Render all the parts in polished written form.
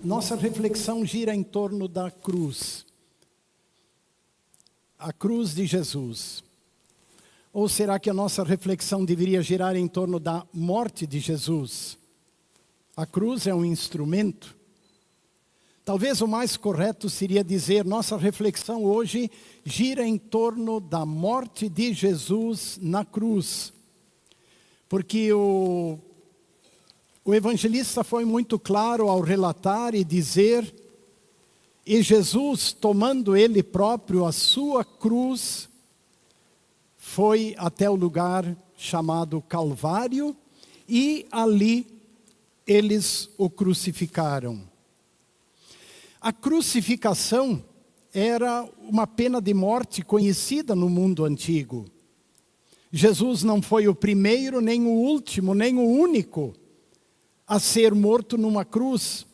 nossa reflexão gira em torno da cruz. A cruz de Jesus. Ou será que a nossa reflexão deveria girar em torno da morte de Jesus? A cruz é um instrumento. Talvez o mais correto seria dizer, nossa reflexão hoje gira em torno da morte de Jesus na cruz. Porque o evangelista foi muito claro ao relatar e dizer, e Jesus, tomando ele próprio a sua cruz, foi até o lugar chamado Calvário, e ali eles o crucificaram. A crucificação era uma pena de morte conhecida no mundo antigo. Jesus não foi o primeiro, nem o último, nem o único a ser morto numa cruz.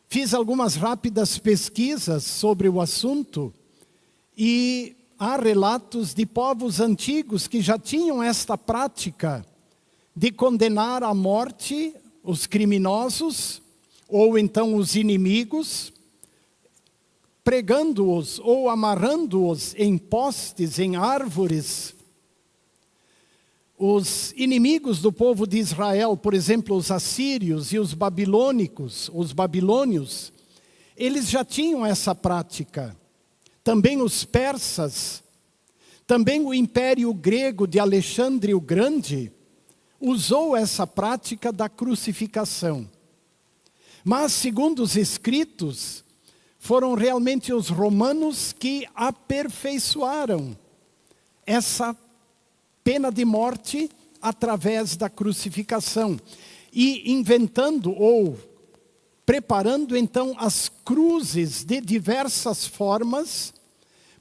Fiz algumas rápidas pesquisas sobre o assunto e há relatos de povos antigos que já tinham esta prática de condenar à morte os criminosos ou então os inimigos, pregando-os ou amarrando-os em postes, em árvores. Os inimigos do povo de Israel, por exemplo, os assírios e os babilônicos, os babilônios, eles já tinham essa prática. Também os persas, também o Império Grego de Alexandre o Grande, usou essa prática da crucificação. Mas, segundo os escritos, foram realmente os romanos que aperfeiçoaram essa pena de morte através da crucificação. E inventando ou preparando então as cruzes de diversas formas,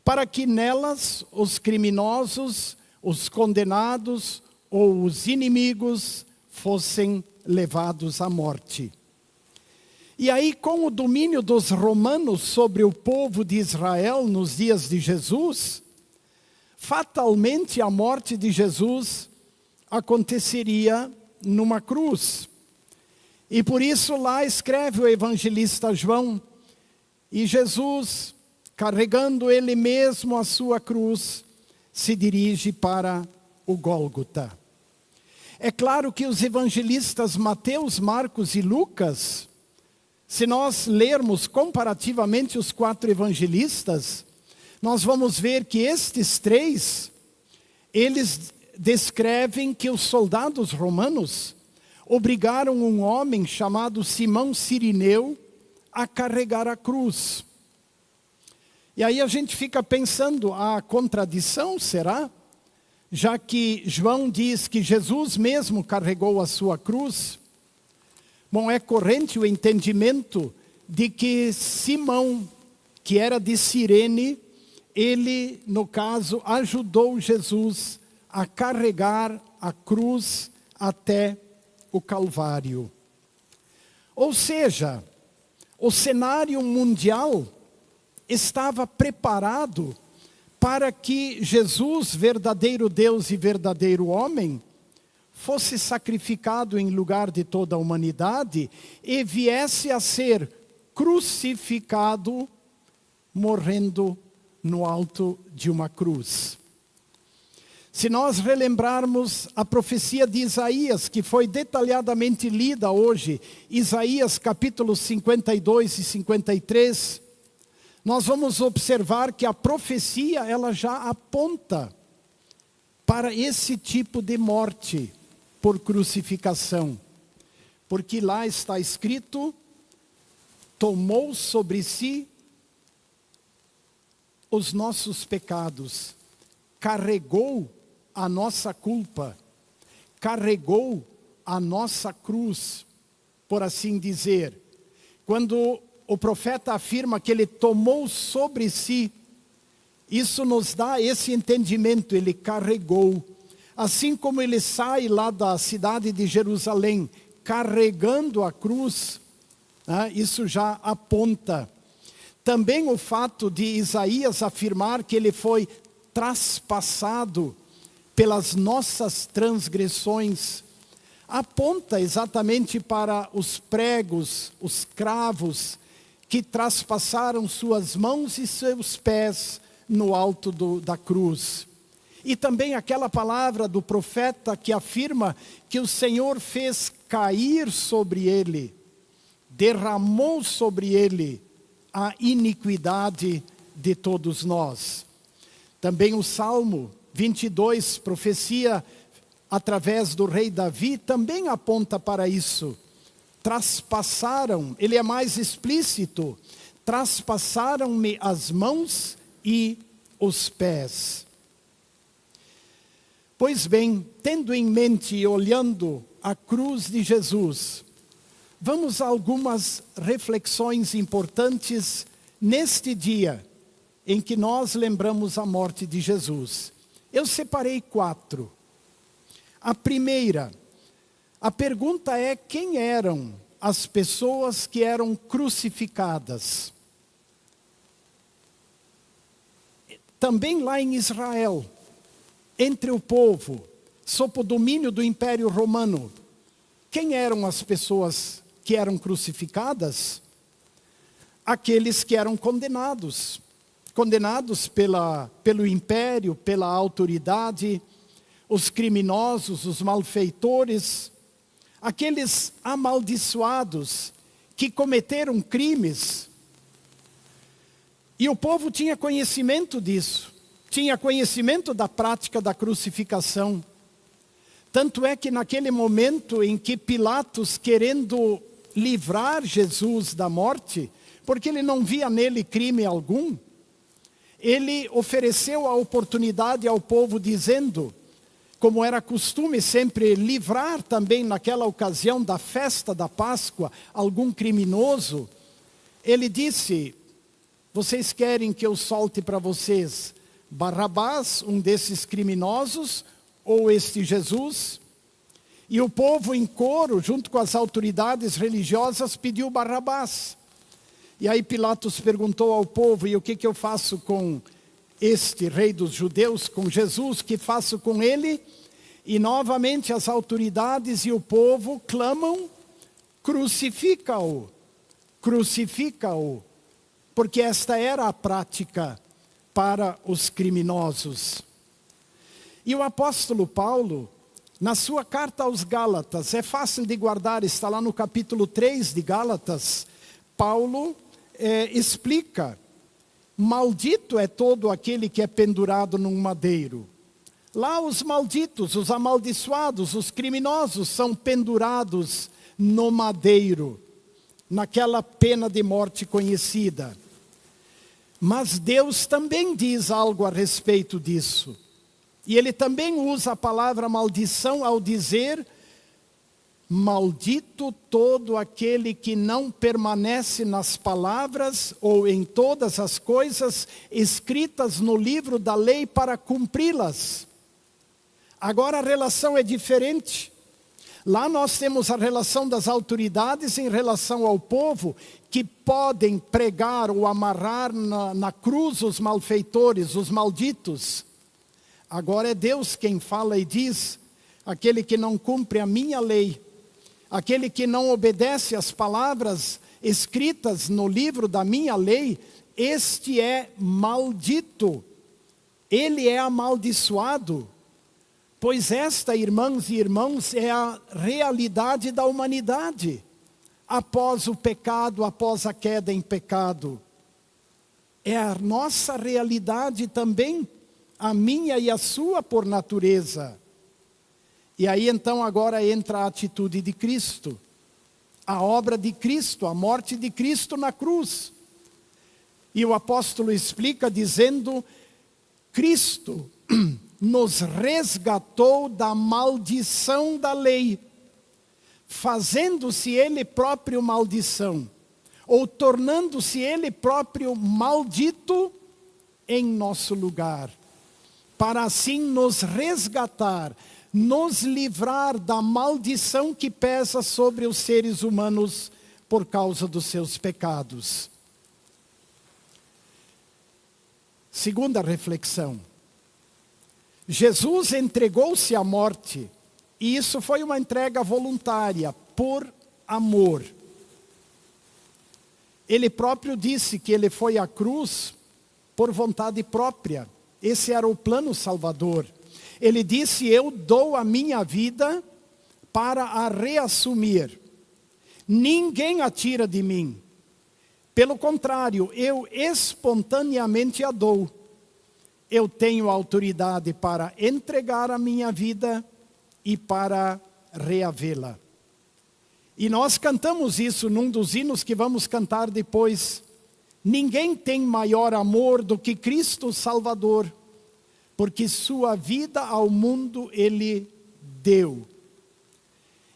para que nelas os criminosos, os condenados ou os inimigos fossem levados à morte. E aí, com o domínio dos romanos sobre o povo de Israel nos dias de Jesus, fatalmente a morte de Jesus aconteceria numa cruz. E por isso lá escreve o evangelista João, e Jesus, carregando ele mesmo a sua cruz, se dirige para o Gólgota. É claro que os evangelistas Mateus, Marcos e Lucas, se nós lermos comparativamente os 4 evangelistas, nós vamos ver que estes 3, eles descrevem que os soldados romanos obrigaram um homem chamado Simão Cirineu a carregar a cruz. E aí a gente fica pensando, a contradição será? Já que João diz que Jesus mesmo carregou a sua cruz. Bom, é corrente o entendimento de que Simão, que era de Cirene, ele, no caso, ajudou Jesus a carregar a cruz até o Calvário. Ou seja, o cenário mundial estava preparado para que Jesus, verdadeiro Deus e verdadeiro homem, fosse sacrificado em lugar de toda a humanidade e viesse a ser crucificado, morrendo no alto de uma cruz. Se nós relembrarmos a profecia de Isaías, que foi detalhadamente lida hoje, Isaías capítulos 52 e 53, nós vamos observar que a profecia ela já aponta para esse tipo de morte por crucificação. Porque lá está escrito, tomou sobre si os nossos pecados, carregou a nossa culpa, carregou a nossa cruz, por assim dizer. Quando o profeta afirma que ele tomou sobre si, isso nos dá esse entendimento, ele carregou. Assim como ele sai lá da cidade de Jerusalém, carregando a cruz, isso já aponta. Também o fato de Isaías afirmar que ele foi traspassado pelas nossas transgressões. aponta exatamente para os pregos, os cravos, que traspassaram suas mãos e seus pés no alto da cruz. E também aquela palavra do profeta que afirma que o Senhor fez cair sobre ele, derramou sobre ele a iniquidade de todos nós. Também o Salmo 22, profecia através do rei Davi, também aponta para isso. Traspassaram, ele é mais explícito, traspassaram-me as mãos e os pés. Pois bem, tendo em mente e olhando a cruz de Jesus, vamos a algumas reflexões importantes neste dia em que nós lembramos a morte de Jesus. Eu separei 4. A primeira, a pergunta é: quem eram as pessoas que eram crucificadas? Também lá em Israel, entre o povo, sob o domínio do Império Romano, quem eram as pessoas que eram crucificadas? Aqueles que eram condenados pelo império, pela autoridade, os criminosos, os malfeitores, aqueles amaldiçoados que cometeram crimes. E o povo tinha conhecimento disso, tinha conhecimento da prática da crucificação. Tanto é que naquele momento em que Pilatos, querendo livrar Jesus da morte, porque ele não via nele crime algum, ele ofereceu a oportunidade ao povo dizendo, como era costume sempre livrar também naquela ocasião da festa da Páscoa, algum criminoso, ele disse: vocês querem que eu solte para vocês Barrabás, um desses criminosos, ou este Jesus? E o povo em coro, junto com as autoridades religiosas, pediu Barrabás. E aí Pilatos perguntou ao povo: e o que eu faço com este rei dos judeus, com Jesus, que faço com ele? E novamente as autoridades e o povo clamam: crucifica-o, crucifica-o, porque esta era a prática para os criminosos. E o apóstolo Paulo, na sua carta aos Gálatas, é fácil de guardar, está lá no capítulo 3 de Gálatas, Paulo explica: maldito é todo aquele que é pendurado num madeiro. Lá os malditos, os amaldiçoados, os criminosos são pendurados no madeiro, naquela pena de morte conhecida. Mas Deus também diz algo a respeito disso. E ele também usa a palavra maldição ao dizer: maldito todo aquele que não permanece nas palavras ou em todas as coisas escritas no livro da lei para cumpri-las. Agora a relação é diferente. Lá nós temos a relação das autoridades em relação ao povo, que podem pregar ou amarrar na cruz os malfeitores, os malditos. Agora é Deus quem fala e diz: aquele que não cumpre a minha lei, aquele que não obedece às palavras escritas no livro da minha lei, este é maldito, ele é amaldiçoado. Pois esta, irmãs e irmãos, é a realidade da humanidade. Após o pecado, após a queda em pecado. É a nossa realidade também, a minha e a sua por natureza. E aí então agora entra a atitude de Cristo. A obra de Cristo, a morte de Cristo na cruz. E o apóstolo explica dizendo: Cristo nos resgatou da maldição da lei, fazendo-se ele próprio maldição, ou tornando-se ele próprio maldito em nosso lugar, para assim nos resgatar, nos livrar da maldição que pesa sobre os seres humanos por causa dos seus pecados. Segunda reflexão: Jesus entregou-se à morte E isso foi uma entrega voluntária, por amor. Ele próprio disse que ele foi à cruz por vontade própria. Esse era o plano salvador. Ele disse: eu dou a minha vida para a reassumir. Ninguém a tira de mim. Pelo contrário, eu espontaneamente a dou. Eu tenho autoridade para entregar a minha vida e para reavê-la. E nós cantamos isso num dos hinos que vamos cantar depois. Ninguém tem maior amor do que Cristo Salvador, porque sua vida ao mundo Ele deu.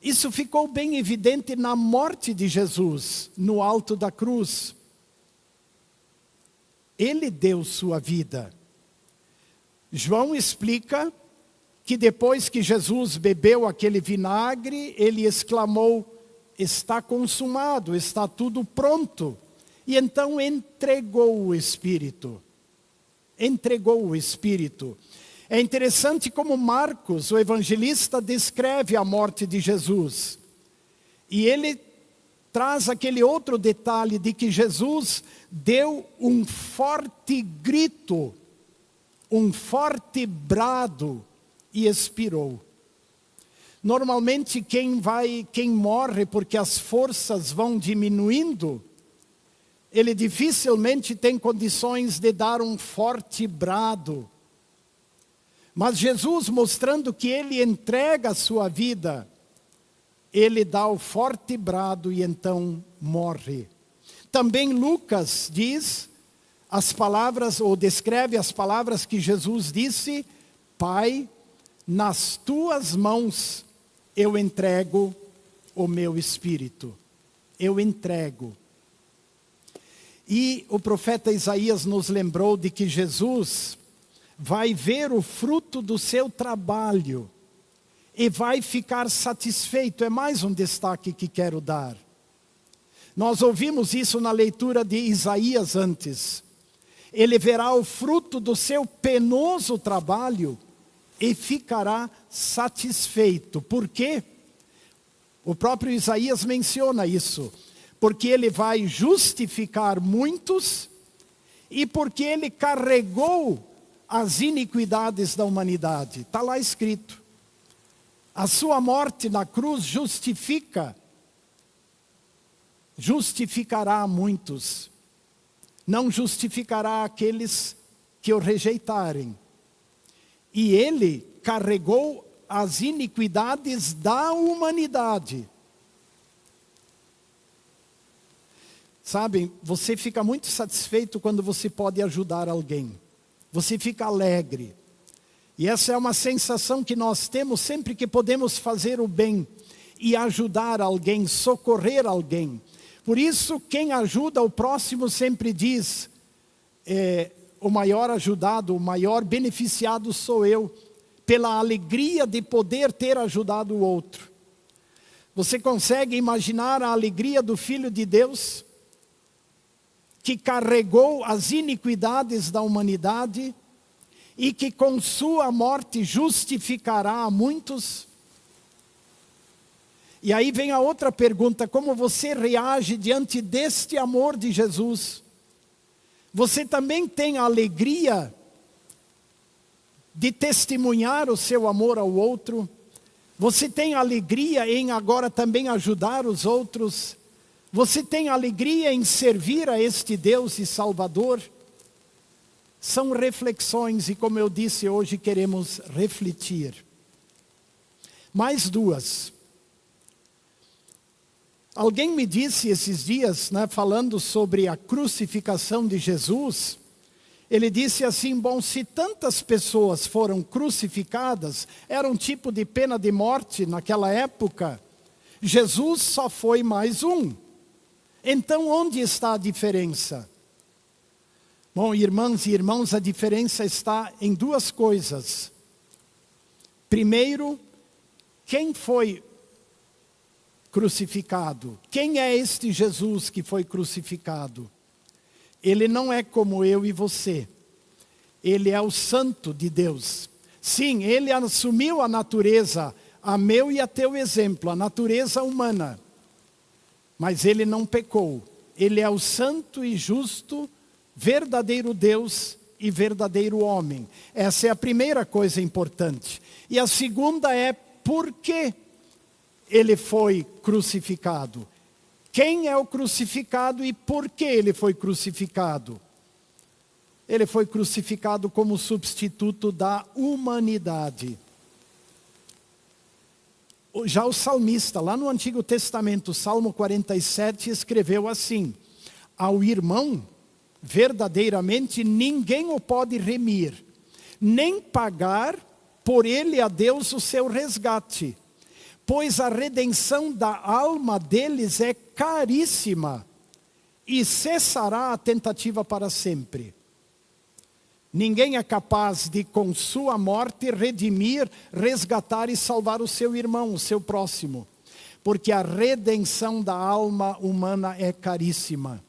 Isso ficou bem evidente na morte de Jesus, no alto da cruz. Ele deu sua vida. João explica que depois que Jesus bebeu aquele vinagre, ele exclamou: está consumado, está tudo pronto. E então entregou o Espírito. Entregou o Espírito. É interessante como Marcos, o evangelista, descreve a morte de Jesus. E ele traz aquele outro detalhe de que Jesus deu um forte grito, um forte brado e expirou. Normalmente quem morre porque as forças vão diminuindo, ele dificilmente tem condições de dar um forte brado. Mas Jesus, mostrando que ele entrega a sua vida, ele dá o forte brado e então morre. Também Lucas diz as palavras, ou descreve as palavras que Jesus disse: Pai, nas tuas mãos eu entrego o meu espírito. Eu entrego. E o profeta Isaías nos lembrou de que Jesus vai ver o fruto do seu trabalho e vai ficar satisfeito. É mais um destaque que quero dar. Nós ouvimos isso na leitura de Isaías antes. Ele verá o fruto do seu penoso trabalho e ficará satisfeito. Por quê? O próprio Isaías menciona isso. Porque ele vai justificar muitos e porque ele carregou as iniquidades da humanidade. Está lá escrito. A sua morte na cruz justificará a muitos. Não justificará aqueles que o rejeitarem. E ele carregou as iniquidades da humanidade. Sabem, você fica muito satisfeito quando você pode ajudar alguém. Você fica alegre. E essa é uma sensação que nós temos sempre que podemos fazer o bem e ajudar alguém, socorrer alguém. Por isso, quem ajuda o próximo sempre diz: o maior ajudado, o maior beneficiado sou eu, pela alegria de poder ter ajudado o outro. Você consegue imaginar a alegria do Filho de Deus, que carregou as iniquidades da humanidade e que com sua morte justificará a muitos? E aí vem a outra pergunta: como você reage diante deste amor de Jesus? Você também tem a alegria de testemunhar o seu amor ao outro? Você tem alegria em agora também ajudar os outros? Você tem alegria em servir a este Deus e Salvador? São reflexões e, como eu disse, hoje queremos refletir. Mais duas. Alguém me disse esses dias, falando sobre a crucificação de Jesus, ele disse assim: bom, se tantas pessoas foram crucificadas, era um tipo de pena de morte naquela época, Jesus só foi mais um. Então, onde está a diferença? Bom, irmãs e irmãos, a diferença está em duas coisas. Primeiro, quem foi crucificado? Quem é este Jesus que foi crucificado? Ele não é como eu e você. Ele é o Santo de Deus. Sim, ele assumiu a natureza a meu e a teu exemplo, a natureza humana. Mas ele não pecou. Ele é o santo e justo, verdadeiro Deus e verdadeiro homem. Essa é a primeira coisa importante. E a segunda é por que ele foi crucificado. Quem é o crucificado e por que ele foi crucificado? Ele foi crucificado como substituto da humanidade. Já o salmista, lá no Antigo Testamento, Salmo 47, escreveu assim: ao irmão, verdadeiramente ninguém o pode remir, nem pagar por ele a Deus o seu resgate, pois a redenção da alma deles é caríssima, e cessará a tentativa para sempre. Ninguém é capaz de, com sua morte, redimir, resgatar e salvar o seu irmão, o seu próximo. Porque a redenção da alma humana é caríssima.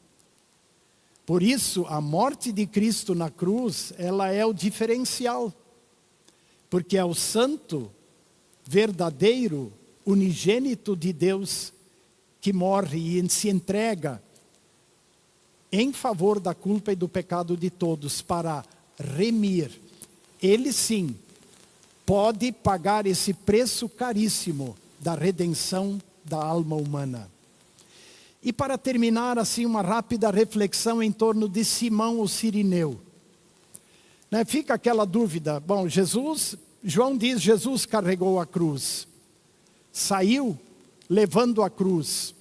Por isso, a morte de Cristo na cruz, ela é o diferencial. Porque é o santo, verdadeiro, unigênito de Deus que morre e se entrega em favor da culpa e do pecado de todos para remir. Ele sim pode pagar esse preço caríssimo da redenção da alma humana. E para terminar assim uma rápida reflexão em torno de Simão o Cirineu. Fica aquela dúvida, bom, João diz, Jesus carregou a cruz, saiu levando a cruz.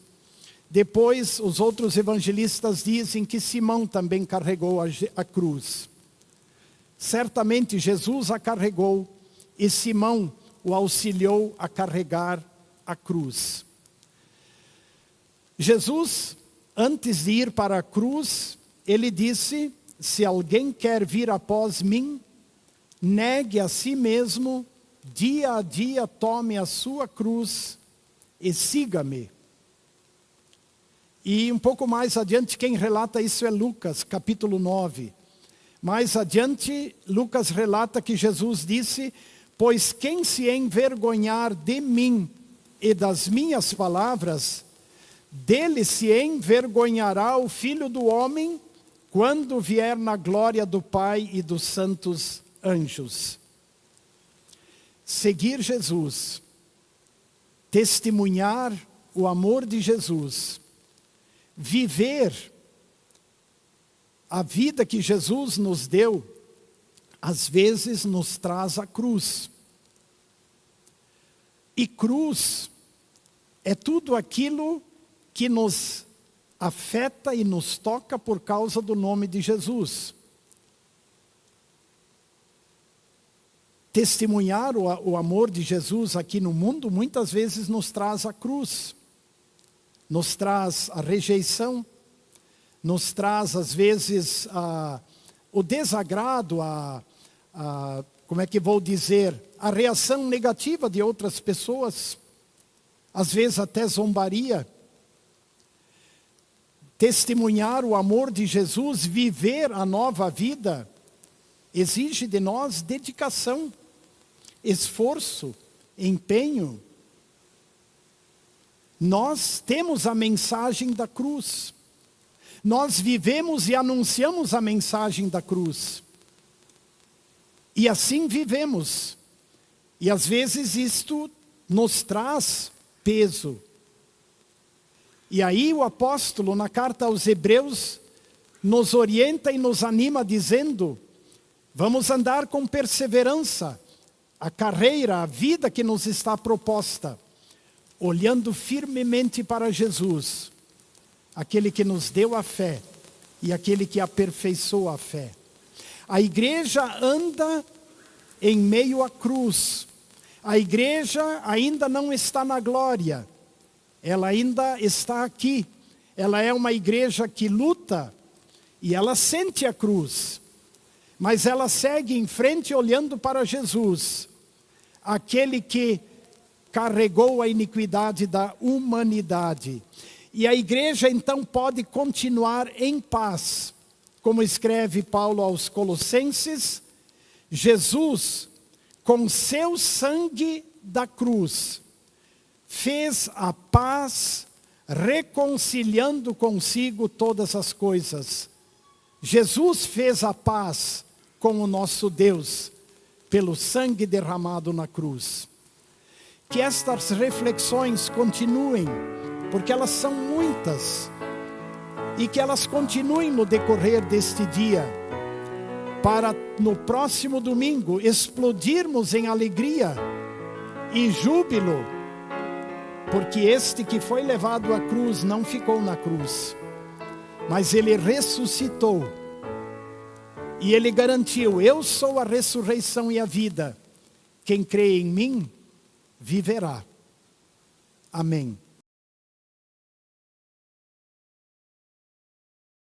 Depois os outros evangelistas dizem que Simão também carregou a cruz. Certamente Jesus a carregou e Simão o auxiliou a carregar a cruz. Jesus, antes de ir para a cruz, ele disse: se alguém quer vir após mim, negue a si mesmo, dia a dia tome a sua cruz e siga-me. E um pouco mais adiante, quem relata isso é Lucas, capítulo 9. Mais adiante, Lucas relata que Jesus disse: pois quem se envergonhar de mim e das minhas palavras, dele se envergonhará o Filho do Homem, quando vier na glória do Pai e dos santos anjos. Seguir Jesus, testemunhar o amor de Jesus, viver a vida que Jesus nos deu, às vezes nos traz a cruz. E cruz é tudo aquilo que nos afeta e nos toca por causa do nome de Jesus. Testemunhar o amor de Jesus aqui no mundo, muitas vezes nos traz a cruz. Nos traz a rejeição, nos traz às vezes o desagrado, como é que vou dizer, a reação negativa de outras pessoas, às vezes até zombaria. Testemunhar o amor de Jesus, viver a nova vida, exige de nós dedicação, esforço, empenho. Nós temos a mensagem da cruz. Nós vivemos e anunciamos a mensagem da cruz. E assim vivemos. E às vezes isto nos traz peso. E aí o apóstolo, na carta aos Hebreus, nos orienta e nos anima dizendo: vamos andar com perseverança a carreira, a vida que nos está proposta, olhando firmemente para Jesus, aquele que nos deu a fé e aquele que aperfeiçoa a fé. A igreja anda em meio à cruz. A igreja ainda não está na glória. Ela ainda está aqui. Ela é uma igreja que luta e ela sente a cruz. Mas ela segue em frente olhando para Jesus, aquele que carregou a iniquidade da humanidade. E a igreja então pode continuar em paz. Como escreve Paulo aos Colossenses, Jesus, com seu sangue, da cruz fez a paz, reconciliando consigo todas as coisas. Jesus fez a paz com o nosso Deus, pelo sangue derramado na cruz. Que estas reflexões continuem, porque elas são muitas, e que elas continuem no decorrer deste dia, para no próximo domingo explodirmos em alegria e júbilo, porque este que foi levado à cruz não ficou na cruz, mas ele ressuscitou, e ele garantiu: eu sou a ressurreição e a vida, quem crê em mim viverá. Amém.